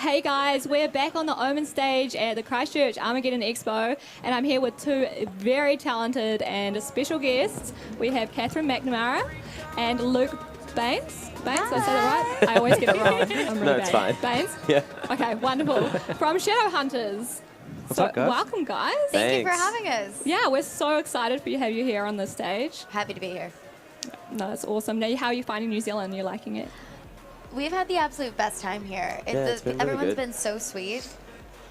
Hey guys, we're back on the OMEN stage at the Christchurch Armageddon Expo, and I'm here with two very talented and special guests. We have Katherine Mcnamara and Luke Baines. Baines, did I say that right? I always get it wrong. I'm really No, it's bad. fine. Baines? Yeah. Okay, wonderful. From Shadowhunters. What's up, guys? Welcome, guys. Thank you for Thanks. having us. Yeah, we're so excited for you to have you here on the stage. Happy to be here. No, it's awesome. Now, how are you finding New Zealand? Are you liking it? We've had the absolute best time here. it's been really everyone's good. been so sweet.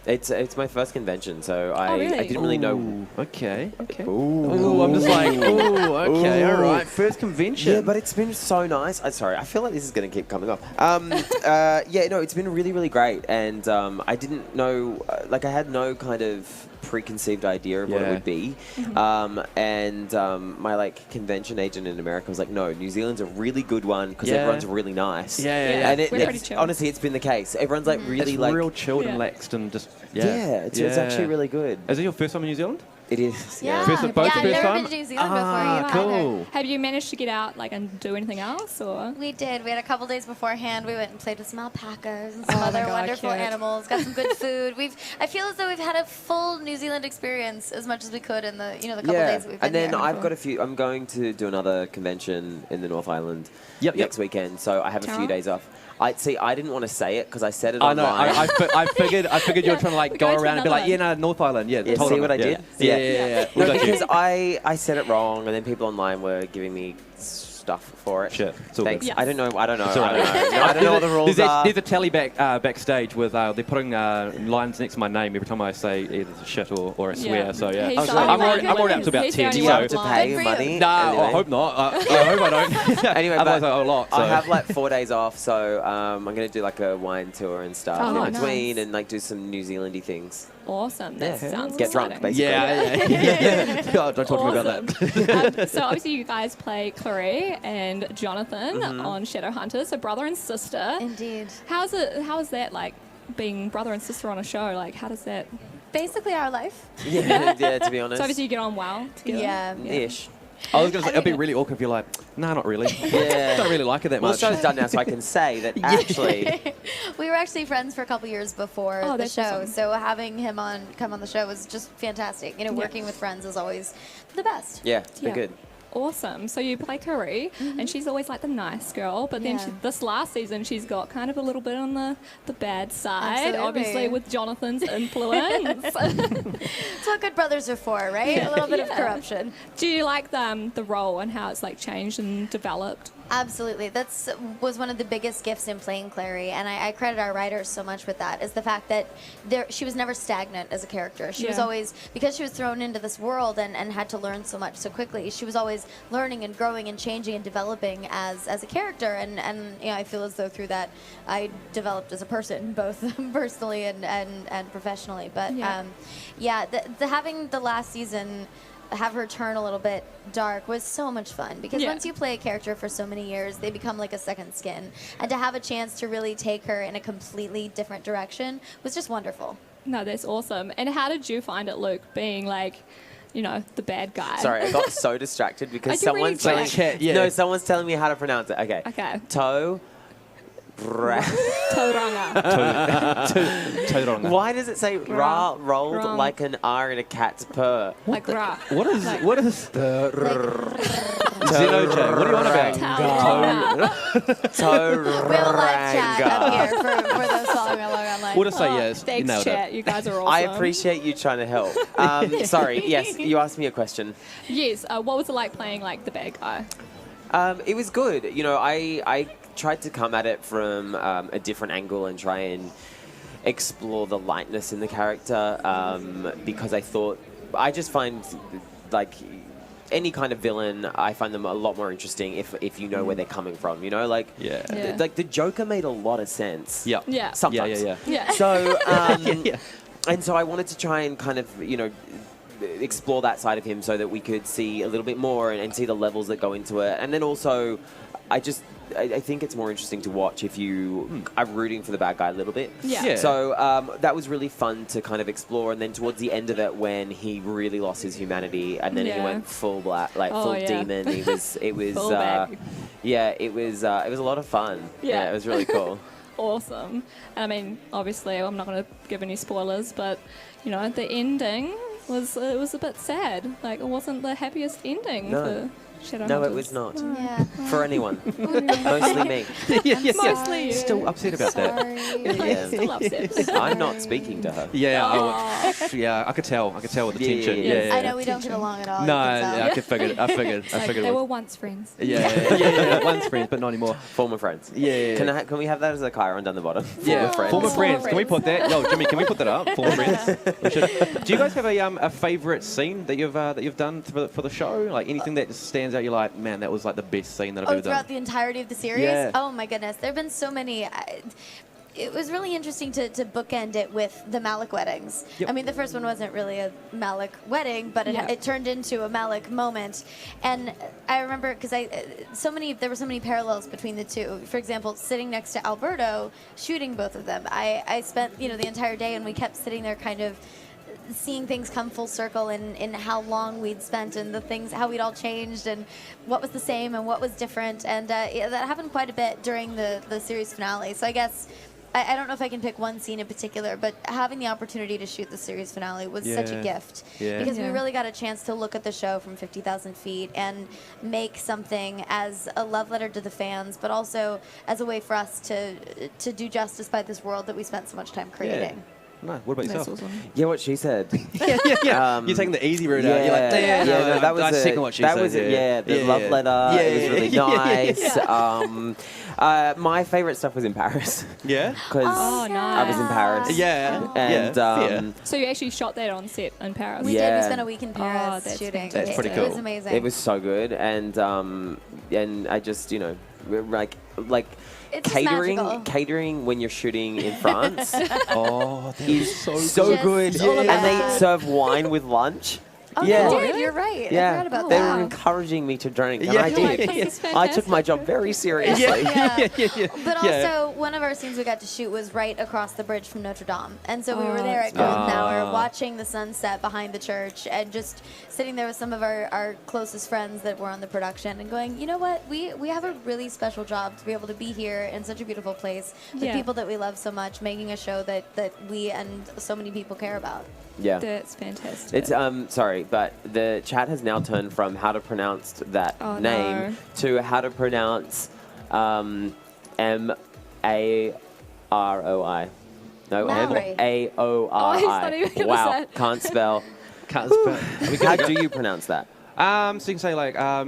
It's my first convention, so really? I didn't really know. Ooh, okay. Ooh. I'm just like, okay, Ooh. all right. First convention. Yeah, but it's been so nice. I'm sorry, I feel like this is going to keep coming up. It's been really, really great, and I didn't know, I had no kind of preconceived idea of what it would be, my convention agent in America was like, no, New Zealand's a really good one because everyone's really nice. Yeah. And We're pretty chill. honestly, it's been the case. Everyone's like really It's like real chilled and Yeah. relaxed and just, it's actually really good. Is it your first time in New Zealand? It is. Yeah, First- both yeah. the I've first never time? been to New Zealand before. Ah, You know, cool. either. Have you managed to get out and do anything else, or? We did. We had a couple days beforehand. We went and played with some alpacas and some Oh my other God, wonderful cute. animals. Got some good food. I feel as though we've had a full New Zealand experience as much as we could in the couple days that we've been and then here. I've got a few. I'm going to do another convention in the North Island Yep. next weekend, so I have a few Tara? days off. I didn't want to say it because I said it I online. know. I figured you were trying to We're go going to around and be like, another North Island. Yeah. Yeah, told see him. what I did? Yeah. No, Well done, because you. I said it wrong, and then people online were giving me stuff for it. Sure, it's all Thanks. good. Yes. I don't know. I don't know. It's all I don't right. know. I don't know what the rules there's are. There's a tally backstage with they're putting lines next to my name every time I say either shit or a swear. Yeah. So yeah, He's Oh, the so only I'm one already who up to wins. about He's the 10. only Do you one have to blind. pay Good for you. money? Nah, Anyway. I hope not. I hope I don't. Anyway, Otherwise but I owe a lot. So. I have 4 days off, so I'm going to do a wine tour and stuff Oh, in between, nice. and do some New Zealandy things. Awesome. That sounds Get drunk, exciting. basically. Yeah. God, don't talk to me about that. So obviously you guys play Clary and Jonathan on Shadowhunters, so brother and sister. Indeed. How is that like being brother and sister on a show? Like, how does that? Basically our life. Yeah, to be honest. So obviously you get on well together. Yeah. Ish. I was going to say, it'd be really awkward if you're like, nah, not really. Yeah. Don't really like her that Well, much. the show's done now, so I can say that actually. We were actually friends for a couple years before Oh, the that's show, awesome. so having him come on the show was just fantastic. Working with friends is always the best. Yeah, it's been Yeah. good. Awesome. So you play Clary, and she's always like the nice girl, but then Yeah. this last season she's got kind of a little bit on the bad side, Absolutely. obviously with Jonathan's influence. That's what good brothers are for, right? A little bit of Yeah. corruption. Do you like the role and how it's changed and developed? Absolutely. Was one of the biggest gifts in playing Clary, and I credit our writers so much with that, is the fact that she was never stagnant as a character. She was Yeah. always, because she was thrown into this world and had to learn so much so quickly, she was always learning and growing and changing and developing as a character, and I feel as though through that I developed as a person, both personally and professionally. But the having the last season have her turn a little bit dark was so much fun, because Yeah. once you play a character for so many years, they become like a second skin, and to have a chance to really take her in a completely different direction was just wonderful. No, that's awesome. And how did you find it, Luke, being the bad guy? Sorry, I got so distracted because Are you reading someone's telling chat? Yeah. No, someone's telling me how to pronounce it. Okay. Okay. Tauranga. Tauranga. Why does it say ra rolled Wrong. like an R in a cat's purr? Like ra. What is Like- what is the Zeno J? What are you on about? Tauranga. We have a live chat up Tauranga. here for those following along online. We'll just say yes. You Thanks, nailed chat. it. You guys are awesome. I appreciate you trying to help. Sorry, yes, you asked me a question. Yes. What was it like playing the bad guy? It was good. I tried to come at it from a different angle and try and explore the lightness in the character, because I just find any kind of villain, I find them a lot more interesting if you know where they're coming from. Yeah. Yeah. The Joker made a lot of sense. Yeah. Yeah. Sometimes. Yeah. So, Yeah. and so I wanted to try and kind of, explore that side of him so that we could see a little bit more and see the levels that go into it. And then also, I think it's more interesting to watch if you are rooting for the bad guy a little bit. Yeah. Yeah. So that was really fun to kind of explore. And then towards the end of it, when he really lost his humanity and then he Yeah. went full black, Oh, full yeah. demon, it was Full bag. it was a lot of fun. Yeah. It was really cool. awesome. And I mean, obviously, I'm not going to give any spoilers, but you know, the ending was a bit sad. Like, it wasn't the happiest ending for Shadowhunters. No, it was not. Yeah. For anyone. Mostly me. Mostly you. Still upset about that. I'm still upset. I'm not speaking to her. I could tell with the tension. yeah. I know we don't get along at all. No, you can tell. I figured Like, it they were would. once friends. Yeah. Once friends, but not anymore. Former friends. Yeah. Can we have that as a chiron down the bottom? Yeah, Former friends. former friends. Can we put that? Yo, Jimmy, can we put that up? Former friends. We should. Do you guys have a favourite scene that you've done for the show? Like anything that just stands out? You're like, man, that was like the best scene that I've ever done. Throughout the entirety of the series? Yeah. Oh my goodness, there have been so many. It was really interesting to bookend it with the Malik weddings. Yep. I mean, the first one wasn't really a Malik wedding, but it turned into a Malik moment. And I remember because there were so many parallels between the two. For example, sitting next to Alberto, shooting both of them. I spent the entire day, and we kept sitting there, kind of seeing things come full circle in how long we'd spent and the things, how we'd all changed and what was the same and what was different. And that happened quite a bit during the series finale. So I guess I don't know if I can pick one scene in particular, but having the opportunity to shoot the series finale was such a gift. Yeah. Because we really got a chance to look at the show from 50,000 feet and make something as a love letter to the fans, but also as a way for us to do justice by this world that we spent so much time creating. No, what about That's yourself? awesome. Yeah, what she said. You're taking the easy route out. You're like, no, that was I second what she said. That was it. The love letter. It was really nice. My favourite stuff was in Paris. Yeah. Because Oh, nice. I was in Paris. Yeah. And So you actually shot that on set in Paris? We did. We spent a week in Oh, Paris that's shooting. That's pretty It cool. was amazing. it was so good, and I just like It's just magical. catering when you're shooting in France Oh, that is is so so Just good, all and about they that. serve wine with lunch. Oh, Yeah. they did. You're right. I Yeah, forgot about they that. were encouraging me to drink, and Yeah. I You're like, did. this is I took my fantastic. job very seriously. But Yeah. also, one of our scenes we got to shoot was right across the bridge from Notre Dame. And so we were there at golden hour watching the sunset behind the church and just sitting there with some of our closest friends that were on the production and going, you know what, we have a really special job to be able to be here in such a beautiful place with Yeah. people that we love so much, making a show that we and so many people care about. Yeah. That's fantastic. It's sorry, but the chat has now turned from how to pronounce that Oh, name no. to how to pronounce Maroi. No, Maori. Aori. Oh, he's not even gonna Wow, say it. can't spell. Can't spell. How do you pronounce that? So you can say like, I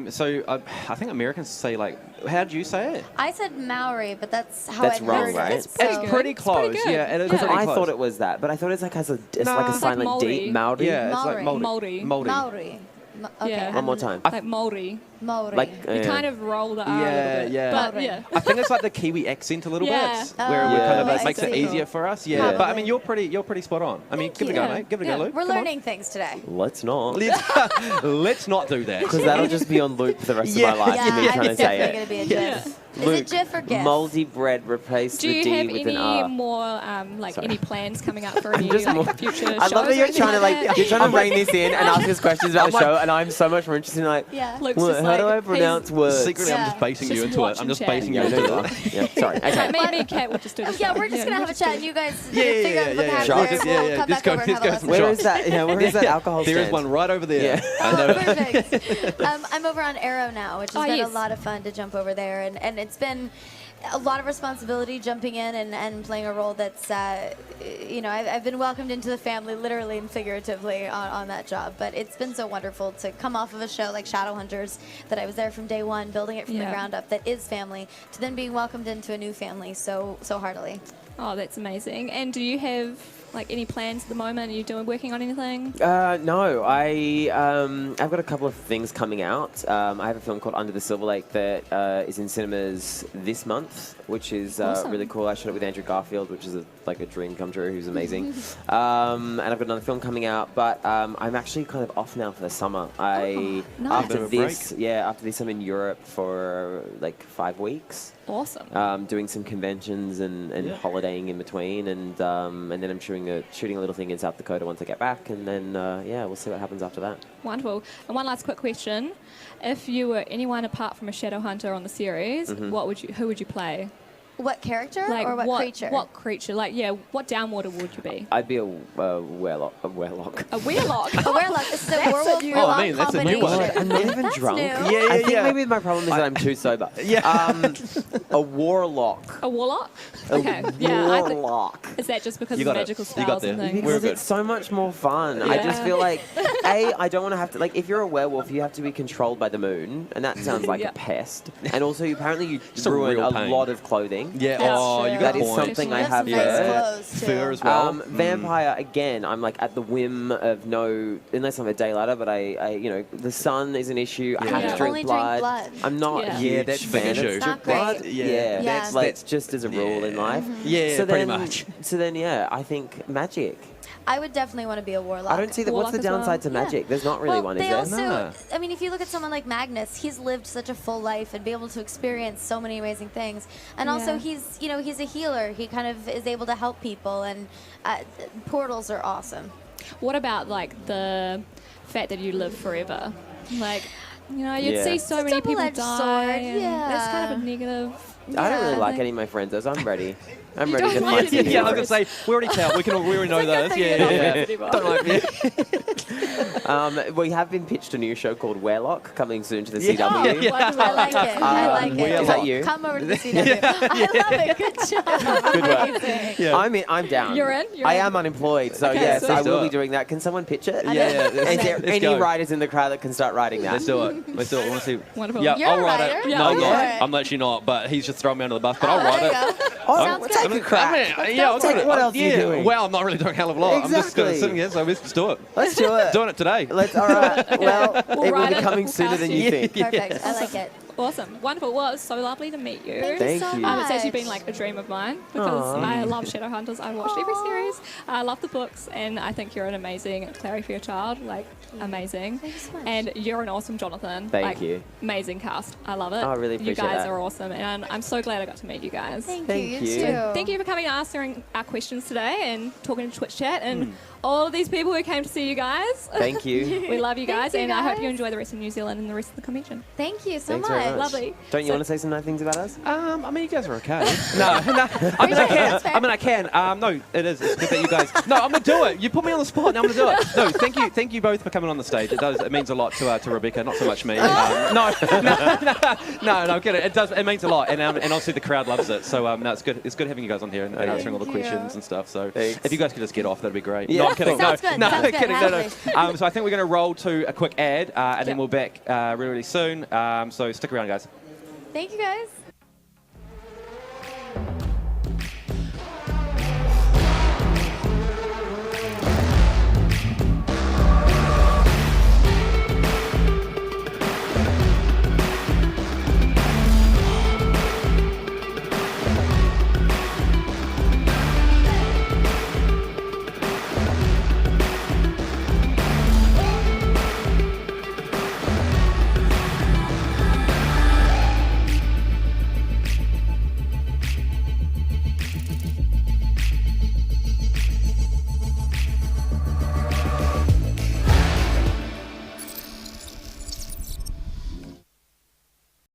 think Americans say like, how do you say it? I said Maori, but that's how That's I wrong, heard right? it. It's pretty So- good. Pretty It's pretty close. good. Yeah, it is Because pretty I close. thought it was that, but I thought it's like has a No, like a it's silent like D. Maori. Yeah, it's like Maori. Maori. Maori. Maori. Okay. Yeah. One more time. Like Maori. Maori. Like You kind of roll the R a Yeah, little bit. yeah. But Maori. yeah. I think it's like the Kiwi accent a little Yeah. bit, where we Oh, kind of I it makes it see. easier for us. Yeah, Probably. but I mean, you're pretty spot on. I mean, Thank give it a you. go, mate. Give it a Yeah. go, Luke. We're Come on. learning things today. Let's not. Let's not do that. Because that'll just be on loop for the rest Yeah. of my life. Yeah, me trying to it's say definitely it. going to be a GIF. Is Luke, it GIF or GIF? Moldy bread replaced Do the you D have with any an R. more Sorry. any plans coming up for any just more- future I shows? love that or you're anything trying to like that? you're trying to rein this in and ask us questions about the I'm show, like- and I'm so much more interested in like, Yeah. Luke's well, just how do I like, pronounce he's- words? Secretly, I'm just Yeah. basing you Just into watch it. I'm and just chat. basing you Yeah, into no, it. yeah, sorry. So Okay. me and Kat will just do this. Yeah, we're just going to have a chat. And you guys figure out the yeah. vocabulary. Sure. We'll Just- come Just back go, over and just have a go lesson. some Where shots. is that? Yeah, where is that alcohol There is stand? one right over there. Yeah. I know. Perfect. I'm over on Arrow now, which has Oh, been yes. a lot of fun to jump over there. And it's been a lot of responsibility jumping in and playing a role that's, I've been welcomed into the family literally and figuratively on that job. But it's been so wonderful to come off of a show like Shadowhunters that I was there from day one, building it from the Yeah. ground up, that is family, to then being welcomed into a new family so heartily. Oh, that's amazing. And do you have like any plans at the moment? Are you working on anything? No, I've got a couple of things coming out. I have a film called Under the Silver Lake that is in cinemas this month, which is Awesome. really cool. I shot it with Andrew Garfield, which is like a dream come true. Who's amazing. And I've got another film coming out, but I'm actually kind of off now for the summer. nice. After Bit of a this, after this, I'm in Europe for like 5 weeks. Awesome. Doing some conventions and holidaying in between, and then I'm shooting a little thing in South Dakota once I get back, and then we'll see what happens after that. Wonderful. And one last quick question: if you were anyone apart from a shadow hunter on the series, Mm-hmm. who would you play? What character Like or what creature? What creature? Like, yeah, what downwater would you be? I'd be a werewolf. A werewolf. A werewolf. A werewolf. This is a werewolf new- warlock Oh, man, that's a new one. combination. I'm not even That's drunk. new. Yeah, I think maybe my problem is that I'm too sober. A warlock. A warlock? A Okay. Yeah. warlock. Is that just because You of got it. magical You got spells and there. things? We're Because good. it's so much more fun. I just Yeah. feel like, I don't want to have to, like, if you're a werewolf, you have to be controlled by the moon, and that sounds like Yeah. a pest. And also, apparently, you It's a ruin real a pain. lot of clothing. Yeah. That's Oh, true. you got That a is point. something I That's have some nice heard. clothes, too. Fur as well. Vampire, again, I'm like at the whim of no, unless I'm a daylighter, but I you know, the sun is an issue. I have Yeah. to drink Only drink blood. blood. I'm not Yeah. a huge Yeah, that's a big fan issue. of It's not blood. great. Yeah, Yeah. that's like just as a rule in life. Yeah, so pretty then, much. So then, yeah, I think magic. I would definitely want to be a warlock. I don't see that. What's Warlock the as well. downside to magic? Yeah. There's not really Well, one, they is there? also, Nah. I mean, if you look at someone like Magnus, he's lived such a full life and be able to experience so many amazing things. And also, Yeah. he's, you know, he's a healer. He kind of is able to help people, and portals are awesome. What about like the fact that you live forever? Like, you know, you'd Yeah. see so It's a many people double-edged die. sword, And that's kind of a yeah. negative. I don't really Yeah. like any of my friends, though, so I'm ready. I'm You ready to don't fight like some any Yeah, I heroes. was gonna say we already tell. We already know It's a good this. thing Yeah, you're not yeah, friends yeah. anymore. Don't like me. We have been pitched a new show called Werelock coming soon to the Yeah. CW. Oh, wonderful. I like it. I like it. Is that you? Come over to the CW. I love it. Good job. Good work. Amazing. Yeah. I'm down. You're in? You're I in? am unemployed, so Okay, yes, so- I will Let's do be it. doing that. Can someone pitch it? Yeah, yeah. Is there Let's any go. writers in the crowd that can start writing that? Let's do it. Let's do it. I want to see. Wonderful. Yeah, You're I'll a write writer? it. Yeah, No, I'm go not. for it. I'm actually not. But he's just throwing me under the bus. But I'll There write you it. go. Oh, Sounds take good. a crack. Yeah, I'll do it. What else are you Yeah, doing? well, I'm not really doing a hell of a lot. I'm just Exactly. sitting here, so let's just do it. Let's do it. Doing it today. Let's. All right. Well, We'll it will write be it, coming we'll sooner cast than you. you think. Perfect. I like it. Awesome. Wonderful. Well, it's so lovely to meet you. Thank Thank you so you. much. It's actually been like a dream of mine because Aw. I love Shadowhunters. I watched every series. I love the books, and I think you're an amazing Clary for your child. Like, amazing. Thank you so much. And you're an awesome Jonathan. Thank like, you. Amazing cast. I love it. Oh, I really You appreciate guys that. are awesome, and I'm so glad I got to meet you guys. Thank Thank you. you. too. Thank you for coming and answering our questions today and talking to Twitch chat and all of these people who came to see you guys. Thank you. We love you guys, Thank you, and I hope you guys. enjoy the rest of New Zealand and the rest of the convention. Thank you so Thanks much. very much. Lovely. Don't you So- want to say some nice things about us? I mean, you guys are okay. no. I mean, I can. That's fair. I mean, I can. No, it is. It's good that you guys. No, I'm gonna do it. You put me on the spot. Now I'm gonna do it. No, thank you both for coming on the stage. It does. It means a lot to Rebecca, not so much me. No, I'm kidding. It does. It means a lot, and obviously the crowd loves it. So no, it's good. It's good having you guys on here and answering all the Thank you. questions and stuff. So Thanks. if you guys could just get off, that'd be great. Yeah. No, I'm kidding. Sounds no, good. no, Sounds good. kidding. No, no. Happily. So I think we're gonna roll to a quick ad, and then Yep. we'll back really, really soon. So stick around, guys. Thank you guys.